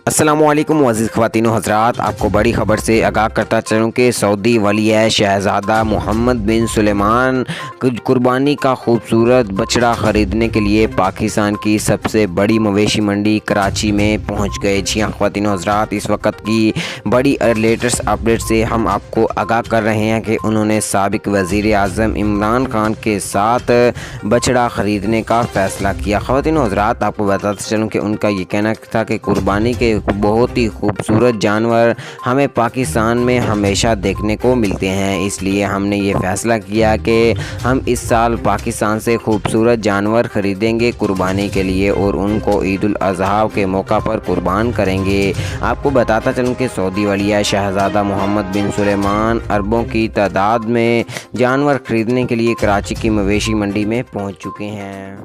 अस्सलामुअलैकुम अज़ीज़ ख़वातीन व हज़रात, आपको बड़ी ख़बर से आगाह करता चलूँ कि सऊदी वली शहज़ादा मोहम्मद बिन सुलेमान कुर्बानी का खूबसूरत बछड़ा ख़रीदने के लिए पाकिस्तान की सबसे बड़ी मवेशी मंडी कराची में पहुँच गए। जी हाँ ख़वातीन व हज़रात, इस वक्त की बड़ी लेटेस्ट अपडेट से हम आपको आगाह कर रहे हैं कि उन्होंने साबिक़ वज़ीर आज़म इमरान खान के साथ बछड़ा ख़रीदने का फ़ैसला किया। ख़वातीन व हज़रात, आपको बताते चलूँ कि उनका ये कहना था कि कुर्बानी के बहुत ही खूबसूरत जानवर हमें पाकिस्तान में हमेशा देखने को मिलते हैं, इसलिए हमने ये फ़ैसला किया कि हम इस साल पाकिस्तान से खूबसूरत जानवर ख़रीदेंगे कुर्बानी के लिए और उनको ईद उल अज़हा के मौका पर कुर्बान करेंगे। आपको बताता चलूँ कि सऊदी वली शहज़ादा मोहम्मद बिन सुलेमान अरबों की तादाद में जानवर ख़रीदने के लिए कराची की मवेशी मंडी में पहुँच चुके हैं।